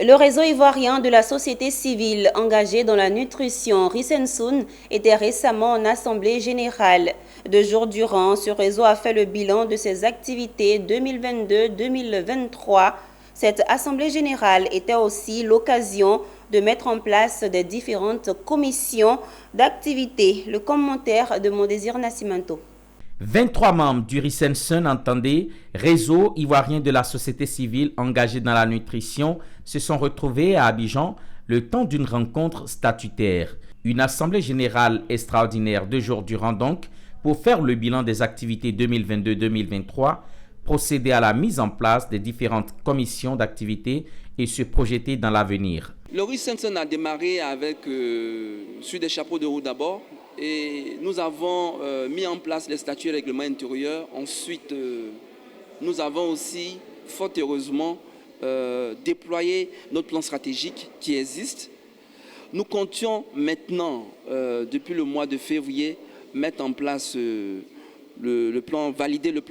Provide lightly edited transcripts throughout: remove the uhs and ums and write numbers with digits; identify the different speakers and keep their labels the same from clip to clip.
Speaker 1: Le réseau ivoirien de la société civile engagée dans la nutrition Risensun était récemment en assemblée générale. 2 jours durant, ce réseau a fait le bilan de ses activités 2022-2023. Cette assemblée générale était aussi l'occasion de mettre en place des différentes commissions d'activités. Le commentaire de Mondésir Nascimento.
Speaker 2: 23 membres du Risensun, entendez, réseau ivoirien de la société civile engagée dans la nutrition, se sont retrouvés à Abidjan le temps d'une rencontre statutaire. Une assemblée générale extraordinaire 2 jours durant donc, pour faire le bilan des activités 2022-2023, procéder à la mise en place des différentes commissions d'activités et se projeter dans l'avenir.
Speaker 3: Le Risensun a démarré avec sur des chapeaux de roue d'abord. Et nous avons mis en place les statuts et règlements intérieurs. Ensuite, nous avons aussi, fort heureusement, déployé notre plan stratégique qui existe. Nous comptions maintenant, depuis le mois de février, mettre en place le plan, valider le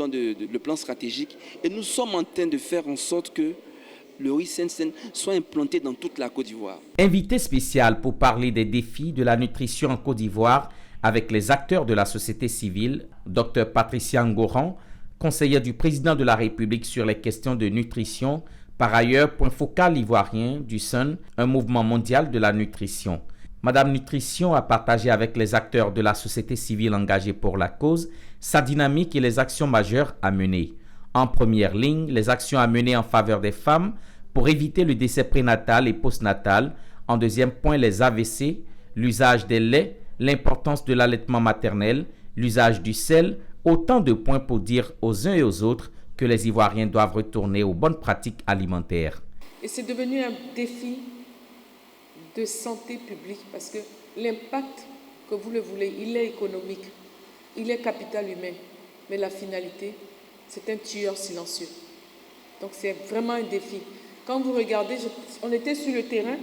Speaker 3: plan stratégique. Et nous sommes en train de faire en sorte que le Risensun soit implanté dans toute la Côte d'Ivoire.
Speaker 2: Invité spécial pour parler des défis de la nutrition en Côte d'Ivoire avec les acteurs de la société civile, Dr Patricia Ngoran, conseillère du président de la République sur les questions de nutrition, par ailleurs point focal ivoirien du SUN, un mouvement mondial de la nutrition. Madame Nutrition a partagé avec les acteurs de la société civile engagés pour la cause sa dynamique et les actions majeures à mener. En première ligne, les actions à mener en faveur des femmes pour éviter le décès prénatal et postnatal. En deuxième point, les AVC, l'usage des laits, l'importance de l'allaitement maternel, l'usage du sel, autant de points pour dire aux uns et aux autres que les Ivoiriens doivent retourner aux bonnes pratiques alimentaires.
Speaker 4: Et c'est devenu un défi de santé publique parce que l'impact, que vous le voulez, il est économique, il est capital humain, mais la finalité, c'est un tueur silencieux. Donc c'est vraiment un défi. Quand vous regardez, on était sur le terrain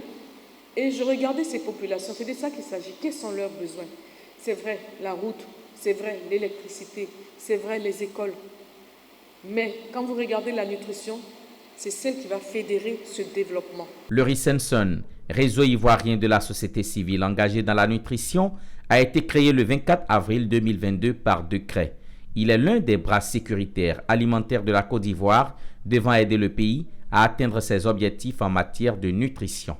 Speaker 4: et je regardais ces populations. C'est de ça qu'il s'agit. Quels sont leurs besoins? C'est vrai, la route, c'est vrai, l'électricité, c'est vrai, les écoles. Mais quand vous regardez la nutrition, c'est celle qui va fédérer ce développement.
Speaker 2: Le Risensun, réseau ivoirien de la société civile engagé dans la nutrition, a été créé le 24 avril 2022 par décret. Il est l'un des bras sécuritaires alimentaires de la Côte d'Ivoire devant aider le pays à atteindre ses objectifs en matière de nutrition.